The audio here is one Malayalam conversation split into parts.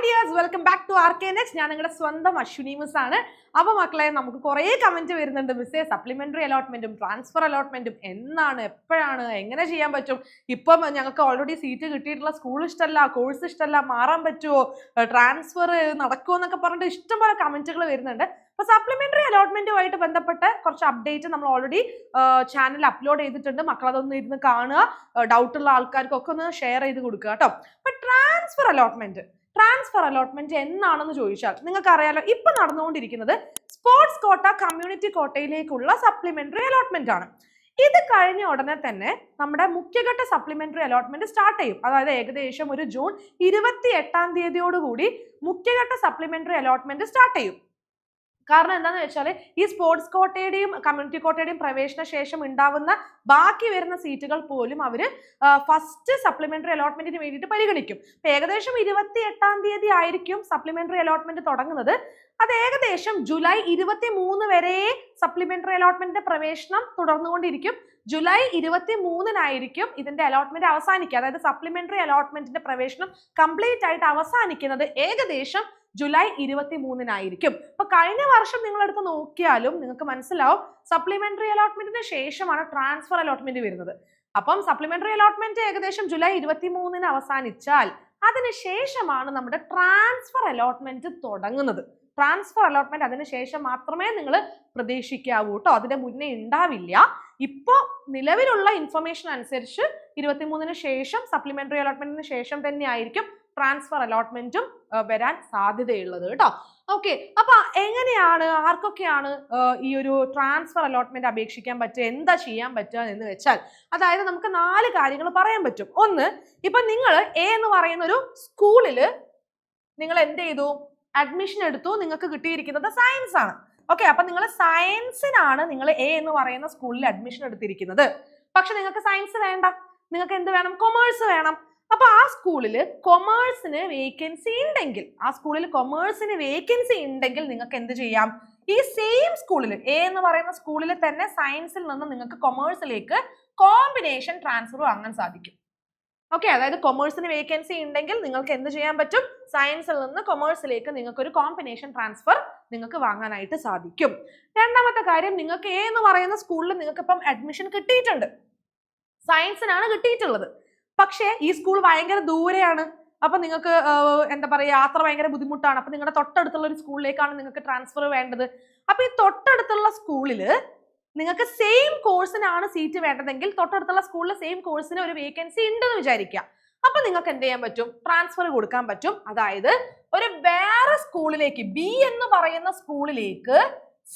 Dears, welcome back to RK-NET. ഞാൻ നിങ്ങളുടെ സ്വന്തം അശ്വിനി മിസ് ആണ്. അപ്പോൾ മക്കളെ, നമുക്ക് കുറേ കമന്റ് വരുന്നുണ്ട്. മിസ്സേ, സപ്ലിമെന്ററി അലോട്ട്മെന്റും ട്രാൻസ്ഫർ അലോട്ട്മെന്റും എന്നാണ്, എപ്പോഴാണ്, എങ്ങനെ ചെയ്യാൻ പറ്റും? ഇപ്പം ഞങ്ങൾക്ക് ഓൾറെഡി സീറ്റ് കിട്ടിയിട്ടുള്ള സ്കൂൾ ഇഷ്ടമല്ല, കോഴ്സ് ഇഷ്ടമല്ല, മാറാൻ പറ്റുമോ, ട്രാൻസ്ഫർ നടക്കുമോ എന്നൊക്കെ പറഞ്ഞിട്ട് ഇഷ്ടംപോലെ കമന്റുകൾ വരുന്നുണ്ട്. അപ്പോൾ സപ്ലിമെന്ററി അലോട്ട്മെന്റുമായിട്ട് ബന്ധപ്പെട്ട് കുറച്ച് അപ്ഡേറ്റ് നമ്മൾ ഓൾറെഡി ചാനലിൽ അപ്ലോഡ് ചെയ്തിട്ടുണ്ട്. മക്കൾ അതൊന്ന് ഇരുന്ന് കാണുക, ഡൗട്ടുള്ള ആൾക്കാർക്കൊക്കെ ഒന്ന് ഷെയർ ചെയ്ത് കൊടുക്കുക കേട്ടോ. അപ്പൊ ട്രാൻസ്ഫർ അലോട്ട്മെന്റ് എന്നാണെന്ന് ചോദിച്ചാൽ നിങ്ങൾക്ക് അറിയാലോ, ഇപ്പൊ നടന്നുകൊണ്ടിരിക്കുന്നത് sports quota, community കോട്ടയിലേക്കുള്ള supplementary allotment ആണ്. ഇത് കഴിഞ്ഞ ഉടനെ തന്നെ നമ്മുടെ മുഖ്യഘട്ട സപ്ലിമെന്ററി അലോട്ട്മെന്റ് സ്റ്റാർട്ട് ചെയ്യും. അതായത് ഏകദേശം ഒരു ജൂൺ 28-ാം തീയതിയോടുകൂടി മുഖ്യഘട്ട സപ്ലിമെന്ററി അലോട്ട്മെന്റ് സ്റ്റാർട്ട് ചെയ്യും. കാരണം എന്താണെന്ന് വെച്ചാൽ ഈ സ്പോർട്സ് കോട്ടയുടെയും കമ്മ്യൂണിറ്റി കോട്ടയുടെയും പ്രവേശന ശേഷം ഉണ്ടാവുന്ന ബാക്കി വരുന്ന സീറ്റുകൾ പോലും അവർ ഫസ്റ്റ് സപ്ലിമെന്ററി അലോട്ട്മെന്റിന് വേണ്ടിയിട്ട് പരിഗണിക്കും. അപ്പൊ ഏകദേശം 28-ാം തീയതി ആയിരിക്കും സപ്ലിമെന്ററി അലോട്ട്മെന്റ് തുടങ്ങുന്നത്. അത് ഏകദേശം ജൂലൈ 23 വരെ സപ്ലിമെന്ററി അലോട്ട്മെന്റിന്റെ പ്രവേശനം തുടർന്നുകൊണ്ടിരിക്കും. ജൂലൈ 23-നായിരിക്കും ഇതിന്റെ അലോട്ട്മെന്റ് അവസാനിക്കുക. അതായത് സപ്ലിമെന്ററി അലോട്ട്മെന്റിന്റെ പ്രവേശനം കംപ്ലീറ്റ് ആയിട്ട് അവസാനിക്കുന്നത് ഏകദേശം ജൂലൈ 23-നായിരിക്കും. അപ്പൊ കഴിഞ്ഞ വർഷം നിങ്ങൾ എടുത്ത് നോക്കിയാലും നിങ്ങൾക്ക് മനസ്സിലാവും, സപ്ലിമെന്ററി അലോട്ട്മെന്റിന് ശേഷമാണ് ട്രാൻസ്ഫർ അലോട്ട്മെന്റ് വരുന്നത്. അപ്പം സപ്ലിമെന്ററി അലോട്ട്മെന്റ് ഏകദേശം ജൂലൈ 23-ന് അവസാനിച്ചാൽ അതിനുശേഷമാണ് നമ്മുടെ ട്രാൻസ്ഫർ അലോട്ട്മെന്റ് തുടങ്ങുന്നത്. ട്രാൻസ്ഫർ അലോട്ട്മെന്റ് അതിനുശേഷം മാത്രമേ നിങ്ങൾ പ്രതീക്ഷിക്കാവൂ കേട്ടോ, അതിന്റെ മുന്നേ ഉണ്ടാവില്ല. ഇപ്പോൾ നിലവിലുള്ള ഇൻഫർമേഷൻ അനുസരിച്ച് 23-ന് ശേഷം സപ്ലിമെന്ററി അലോട്ട്മെന്റിന് ശേഷം തന്നെ ആയിരിക്കും ട്രാൻസ്ഫർ അലോട്ട്മെന്റും വരാൻ സാധ്യതയുള്ളത് കേട്ടോ. ഓക്കെ, അപ്പൊ എങ്ങനെയാണ്, ആർക്കൊക്കെയാണ് ഈ ഒരു ട്രാൻസ്ഫർ അലോട്ട്മെന്റ് അപേക്ഷിക്കാൻ പറ്റുക, എന്താ ചെയ്യാൻ പറ്റുക എന്ന് വെച്ചാൽ, അതായത് നമുക്ക് 4 കാര്യങ്ങൾ പറയാൻ പറ്റും. ഒന്ന്, ഇപ്പൊ നിങ്ങൾ എ എന്ന് പറയുന്ന ഒരു സ്കൂളില് നിങ്ങൾ എന്ത് ചെയ്തു, അഡ്മിഷൻ എടുത്തു, നിങ്ങൾക്ക് കിട്ടിയിരിക്കുന്നത് സയൻസ് ആണ്. ഓക്കെ, അപ്പൊ നിങ്ങൾ സയൻസിനാണ് നിങ്ങൾ എ എന്ന് പറയുന്ന സ്കൂളിൽ അഡ്മിഷൻ എടുത്തിരിക്കുന്നത്. പക്ഷെ നിങ്ങൾക്ക് സയൻസ് വേണ്ട, നിങ്ങൾക്ക് എന്ത് വേണം, കൊമേഴ്സ് വേണം. അപ്പൊ ആ സ്കൂളിൽ കൊമേഴ്സിന് വേക്കൻസി ഉണ്ടെങ്കിൽ നിങ്ങൾക്ക് എന്ത് ചെയ്യാം, ഈ സെയിം സ്കൂളിൽ എ എന്ന് പറയുന്ന സ്കൂളിൽ തന്നെ സയൻസിൽ നിന്ന് നിങ്ങൾക്ക് കൊമേഴ്സിലേക്ക് കോമ്പിനേഷൻ ട്രാൻസ്ഫർ വാങ്ങാൻ സാധിക്കും. ഓക്കെ, അതായത് കൊമേഴ്സിന് വേക്കൻസി ഉണ്ടെങ്കിൽ നിങ്ങൾക്ക് എന്ത് ചെയ്യാൻ പറ്റും, സയൻസിൽ നിന്ന് കൊമേഴ്സിലേക്ക് നിങ്ങൾക്ക് ഒരു കോമ്പിനേഷൻ ട്രാൻസ്ഫർ നിങ്ങൾക്ക് വാങ്ങാനായിട്ട് സാധിക്കും. രണ്ടാമത്തെ കാര്യം, നിങ്ങൾക്ക് എ എന്ന് പറയുന്ന സ്കൂളിൽ നിങ്ങൾക്ക് ഇപ്പം അഡ്മിഷൻ കിട്ടിയിട്ടുണ്ട്, സയൻസിനാണ് കിട്ടിയിട്ടുള്ളത്. പക്ഷേ ഈ സ്കൂൾ ഭയങ്കര ദൂരെയാണ്. അപ്പൊ നിങ്ങൾക്ക് എന്താ പറയുക, യാത്ര ഭയങ്കര ബുദ്ധിമുട്ടാണ്. അപ്പൊ നിങ്ങളുടെ തൊട്ടടുത്തുള്ള ഒരു സ്കൂളിലേക്കാണ് നിങ്ങൾക്ക് ട്രാൻസ്ഫർ വേണ്ടത്. അപ്പൊ ഈ തൊട്ടടുത്തുള്ള സ്കൂളില് നിങ്ങൾക്ക് സെയിം കോഴ്സിനാണ് സീറ്റ് വേണ്ടതെങ്കിൽ തൊട്ടടുത്തുള്ള സ്കൂളിൽ സെയിം കോഴ്സിന് ഒരു വേക്കൻസി ഉണ്ടെന്ന് വിചാരിക്കുക. അപ്പൊ നിങ്ങൾക്ക് എന്ത് ചെയ്യാൻ പറ്റും, ട്രാൻസ്ഫർ കൊടുക്കാൻ പറ്റും. അതായത് ഒരു വേറെ സ്കൂളിലേക്ക്, ബി എന്ന് പറയുന്ന സ്കൂളിലേക്ക്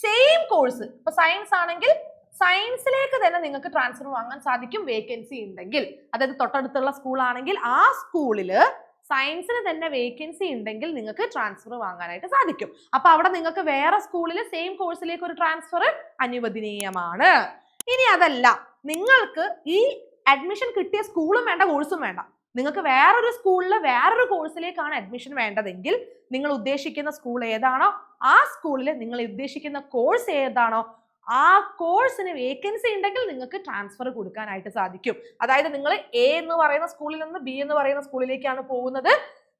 സെയിം കോഴ്സ്, ഇപ്പൊ സയൻസ് ആണെങ്കിൽ സയൻസിലേക്ക് തന്നെ നിങ്ങൾക്ക് ട്രാൻസ്ഫർ വാങ്ങാൻ സാധിക്കും വേക്കൻസി ഉണ്ടെങ്കിൽ. അതായത് തൊട്ടടുത്തുള്ള സ്കൂൾ ആണെങ്കിൽ ആ സ്കൂളില് സയൻസിന് തന്നെ വേക്കൻസി ഉണ്ടെങ്കിൽ നിങ്ങൾക്ക് ട്രാൻസ്ഫർ വാങ്ങാനായിട്ട് സാധിക്കും. അപ്പൊ അവിടെ നിങ്ങൾക്ക് വേറെ സ്കൂളിൽ സെയിം കോഴ്സിലേക്ക് ഒരു ട്രാൻസ്ഫർ അനുവദനീയമാണ്. ഇനി അതല്ല, നിങ്ങൾക്ക് ഈ അഡ്മിഷൻ കിട്ടിയ സ്കൂളും വേണ്ട, കോഴ്സും വേണ്ട, നിങ്ങൾക്ക് വേറൊരു സ്കൂളിൽ വേറൊരു കോഴ്സിലേക്കാണ് അഡ്മിഷൻ വേണ്ടതെങ്കിൽ നിങ്ങൾ ഉദ്ദേശിക്കുന്ന സ്കൂൾ ഏതാണോ ആ സ്കൂളിൽ നിങ്ങൾ ഉദ്ദേശിക്കുന്ന കോഴ്സ് ഏതാണോ ആ കോഴ്സിന് വേക്കൻസി ഉണ്ടെങ്കിൽ നിങ്ങൾക്ക് ട്രാൻസ്ഫർ കൊടുക്കാനായിട്ട് സാധിക്കും. അതായത് നിങ്ങൾ എ എന്ന് പറയുന്ന സ്കൂളിൽ നിന്ന് ബി എന്ന് പറയുന്ന സ്കൂളിലേക്കാണ് പോകുന്നത്,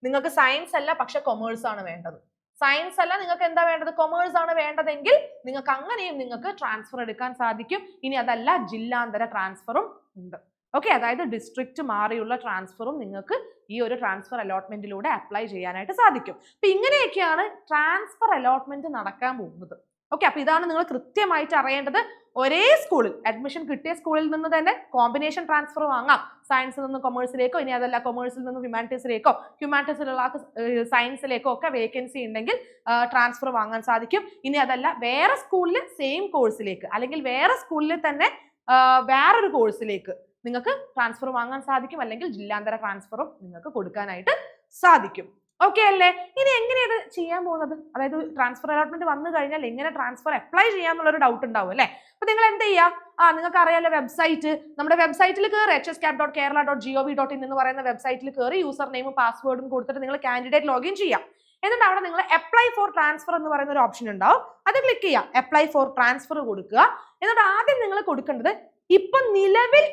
നിങ്ങൾക്ക് സയൻസ് അല്ല പക്ഷെ കൊമേഴ്സ് ആണ് വേണ്ടത്. സയൻസ് അല്ല, നിങ്ങൾക്ക് എന്താ വേണ്ടത്, കൊമേഴ്സ് ആണ് വേണ്ടതെങ്കിൽ നിങ്ങൾക്ക് അങ്ങനെയും നിങ്ങൾക്ക് ട്രാൻസ്ഫർ എടുക്കാൻ സാധിക്കും. ഇനി അതല്ല, ജില്ലാന്തര ട്രാൻസ്ഫറും ഉണ്ട്. ഓക്കെ, അതായത് ഡിസ്ട്രിക്റ്റ് മാറിയുള്ള ട്രാൻസ്ഫറും നിങ്ങൾക്ക് ഈ ഒരു ട്രാൻസ്ഫർ അലോട്ട്മെന്റിലൂടെ അപ്ലൈ ചെയ്യാനായിട്ട് സാധിക്കും. അപ്പൊ ഇങ്ങനെയൊക്കെയാണ് ട്രാൻസ്ഫർ അലോട്ട്മെന്റ് നടക്കാൻ പോകുന്നത്. ഓക്കെ, അപ്പൊ ഇതാണ് നിങ്ങൾ കൃത്യമായിട്ട് അറിയേണ്ടത്. ഒരേ സ്കൂളിൽ അഡ്മിഷൻ കിട്ടിയ സ്കൂളിൽ നിന്ന് തന്നെ കോമ്പിനേഷൻ ട്രാൻസ്ഫർ വാങ്ങാം, സയൻസിൽ നിന്ന് കൊമേഴ്സിലേക്കോ, ഇനി അതല്ല കൊമേഴ്സിൽ നിന്ന് ഹ്യൂമാനിറ്റീസിലേക്കോ, ഹ്യൂമാനിറ്റീസിലുള്ള സയൻസിലേക്കോ ഒക്കെ വേക്കൻസി ഉണ്ടെങ്കിൽ ട്രാൻസ്ഫർ വാങ്ങാൻ സാധിക്കും. ഇനി അതല്ല, വേറെ സ്കൂളിൽ സെയിം കോഴ്സിലേക്ക് അല്ലെങ്കിൽ വേറെ സ്കൂളിൽ തന്നെ വേറൊരു കോഴ്സിലേക്ക് നിങ്ങൾക്ക് ട്രാൻസ്ഫർ വാങ്ങാൻ സാധിക്കും, അല്ലെങ്കിൽ ജില്ലാന്തര ട്രാൻസ്ഫറും നിങ്ങൾക്ക് കൊടുക്കാനായിട്ട് സാധിക്കും. ഓക്കെ അല്ലേ? ഇനി എങ്ങനെയാണ് ഇത് ചെയ്യാൻ പോകുന്നത്, അതായത് ട്രാൻസ്ഫർ അലോട്ട്മെന്റ് വന്നു കഴിഞ്ഞാൽ എങ്ങനെ ട്രാൻസ്ഫർ അപ്ലൈ ചെയ്യാന്നുള്ളൊരു ഡൗട്ട് ഉണ്ടാവും അല്ലേ? അപ്പൊ നിങ്ങൾ എന്ത് ചെയ്യാം, നിങ്ങൾക്ക് അറിയാലോ വെബ്സൈറ്റ്, നമ്മുടെ വെബ്സൈറ്റിൽ കയറി hscap.kerala.gov.in എന്ന് പറയുന്ന വെബ്സൈറ്റിൽ കയറി യൂസർ നെയിമും പാസ്വേഡും കൊടുത്തിട്ട് നിങ്ങൾ കാൻഡിഡേറ്റ് ലോഗിൻ ചെയ്യാം. എന്നിട്ട് അവിടെ നിങ്ങൾ അപ്ലൈ ഫോർ ട്രാൻസ്ഫർ എന്ന് പറയുന്ന ഒരു ഓപ്ഷൻ ഉണ്ടാവും, അത് ക്ലിക്ക് ചെയ്യാം. അപ്ലൈ ഫോർ ട്രാൻസ്ഫർ കൊടുക്കുക. എന്നിട്ട് ആദ്യം നിങ്ങൾ കൊടുക്കേണ്ടത് ഇപ്പൊ നിലവിൽ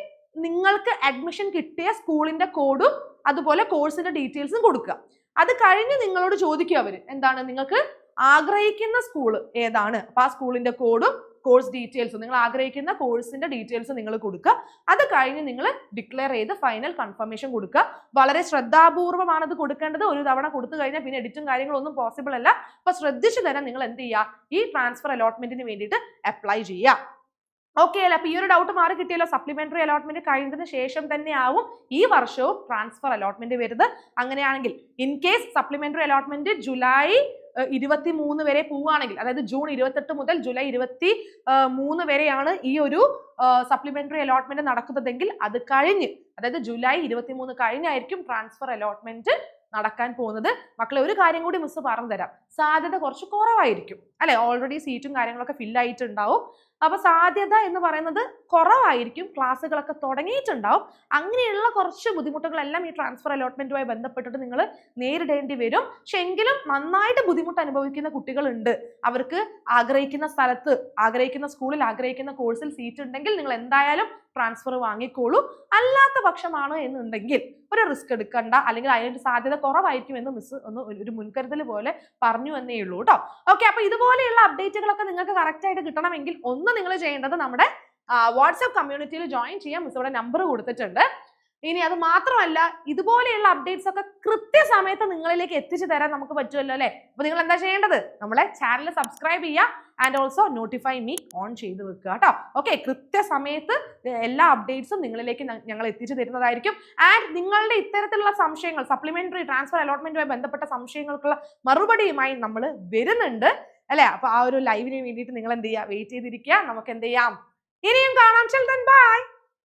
നിങ്ങൾക്ക് അഡ്മിഷൻ കിട്ടിയ സ്കൂളിന്റെ കോഡും അതുപോലെ കോഴ്സിന്റെ ഡീറ്റെയിൽസും കൊടുക്കുക. അത് കഴിഞ്ഞ് നിങ്ങളോട് ചോദിക്കും അവര് എന്താണ് നിങ്ങൾക്ക് ആഗ്രഹിക്കുന്ന സ്കൂൾ ഏതാണ്, അപ്പൊ ആ സ്കൂളിന്റെ കോഡും കോഴ്സ് ഡീറ്റെയിൽസും, നിങ്ങൾ ആഗ്രഹിക്കുന്ന കോഴ്സിന്റെ ഡീറ്റെയിൽസ് നിങ്ങൾ കൊടുക്കുക. അത് കഴിഞ്ഞ് നിങ്ങൾ ഡിക്ലെയർ ചെയ്ത് ഫൈനൽ കൺഫർമേഷൻ കൊടുക്കുക. വളരെ ശ്രദ്ധാപൂർവമാണ് അത് കൊടുക്കേണ്ടത്. ഒരു തവണ കൊടുത്തു കഴിഞ്ഞാൽ പിന്നെ എഡിറ്റും കാര്യങ്ങളൊന്നും പോസിബിൾ അല്ല. അപ്പൊ ശ്രദ്ധിച്ചു തന്നെ നിങ്ങൾ എന്ത് ചെയ്യുക, ഈ ട്രാൻസ്ഫർ അലോട്ട്മെന്റിന് വേണ്ടിയിട്ട് അപ്ലൈ ചെയ്യുക. ഓക്കെ അല്ലേ? അപ്പൊ ഈ ഒരു ഡൗട്ട് മാറി കിട്ടിയല്ലോ. സപ്ലിമെന്ററി അലോട്ട്മെന്റ് കഴിഞ്ഞതിന് ശേഷം തന്നെ ആവും ഈ വർഷവും ട്രാൻസ്ഫർ അലോട്ട്മെന്റ് വരുന്നത്. അങ്ങനെയാണെങ്കിൽ in case supplementary allotment July 23 വരെ പോവുകയാണെങ്കിൽ, അതായത് ജൂൺ 28 മുതൽ ജൂലൈ 23 വരെയാണ് ഈ ഒരു സപ്ലിമെന്ററി അലോട്ട്മെന്റ് നടക്കുന്നതെങ്കിൽ അത് കഴിഞ്ഞ്, അതായത് ജൂലൈ 23 കഴിഞ്ഞായിരിക്കും ട്രാൻസ്ഫർ അലോട്ട്മെന്റ് നടക്കാൻ പോകുന്നത്. മക്കളെ ഒരു കാര്യം കൂടി മിസ് പറഞ്ഞു തരാം, സാധ്യത കുറച്ച് കുറവായിരിക്കും അല്ലെ. ഓൾറെഡി സീറ്റും കാര്യങ്ങളൊക്കെ ഫില്ലായിട്ടുണ്ടാവും. അപ്പൊ സാധ്യത എന്ന് പറയുന്നത് കുറവായിരിക്കും. ക്ലാസ്സുകളൊക്കെ തുടങ്ങിയിട്ടുണ്ടാവും. അങ്ങനെയുള്ള കുറച്ച് ബുദ്ധിമുട്ടുകളെല്ലാം ഈ ട്രാൻസ്ഫർ അലോട്ട്മെന്റുമായി ബന്ധപ്പെട്ടിട്ട് നിങ്ങൾ നേരിടേണ്ടി വരും. പക്ഷെ എങ്കിലും നന്നായിട്ട് ബുദ്ധിമുട്ട് അനുഭവിക്കുന്ന കുട്ടികളുണ്ട്. അവർക്ക് ആഗ്രഹിക്കുന്ന സ്ഥലത്ത്, ആഗ്രഹിക്കുന്ന സ്കൂളിൽ, ആഗ്രഹിക്കുന്ന കോഴ്സിൽ സീറ്റ് ഉണ്ടെങ്കിൽ നിങ്ങൾ എന്തായാലും ട്രാൻസ്ഫർ വാങ്ങിക്കോളൂ. അല്ലാത്ത പക്ഷമാണ് എന്നുണ്ടെങ്കിൽ ഒരു റിസ്ക് എടുക്കണ്ട, അല്ലെങ്കിൽ അതിന്റെ സാധ്യത കുറവായിരിക്കും എന്ന് മിസ് ഒന്ന് ഒരു മുൻകരുതൽ പോലെ പറഞ്ഞു എന്നേ ഉള്ളൂ കേട്ടോ. ഓക്കെ, അപ്പൊ ഇതുപോലെയുള്ള അപ്ഡേറ്റുകളൊക്കെ നിങ്ങൾക്ക് കറക്റ്റ് ആയിട്ട് കിട്ടണമെങ്കിൽ ഒന്ന് നിങ്ങൾ ചെയ്യേണ്ടത് നമ്മുടെ വാട്സ്ആപ്പ് കമ്മ്യൂണിറ്റിയിൽ ജോയിൻ ചെയ്യാം. മിസ് ഇവിടെ നമ്പർ കൊടുത്തിട്ടുണ്ട്. ഇനി അത് മാത്രമല്ല, ഇതുപോലെയുള്ള അപ്ഡേറ്റ്സ് ഒക്കെ കൃത്യസമയത്ത് നിങ്ങളിലേക്ക് എത്തിച്ചു തരാൻ നമുക്ക് പറ്റുമല്ലോ അല്ലെ. അപ്പൊ നിങ്ങൾ എന്താ ചെയ്യേണ്ടത്, നമ്മളെ ചാനൽ സബ്സ്ക്രൈബ് ചെയ്യുക and also notify me on ചെയ്ത് വെക്കുക കേട്ടോ. ഓക്കെ, കൃത്യസമയത്ത് എല്ലാ അപ്ഡേറ്റ്സും നിങ്ങളിലേക്ക് ഞങ്ങൾ എത്തിച്ചു തരുന്നതായിരിക്കും. ആൻഡ് നിങ്ങളുടെ ഇത്തരത്തിലുള്ള സംശയങ്ങൾ, സപ്ലിമെന്ററി ട്രാൻസ്ഫർ അലോട്ട്മെന്റുമായി ബന്ധപ്പെട്ട സംശയങ്ങൾക്കുള്ള മറുപടിയുമായി നമ്മൾ വരുന്നുണ്ട് അല്ലെ. അപ്പൊ ആ ഒരു ലൈവിന് വേണ്ടിയിട്ട് നിങ്ങൾ എന്ത് ചെയ്യുക, വെയിറ്റ് ചെയ്തിരിക്കുക. നമുക്ക് എന്ത് ചെയ്യാം, ഇനിയും കാണാം. Children by.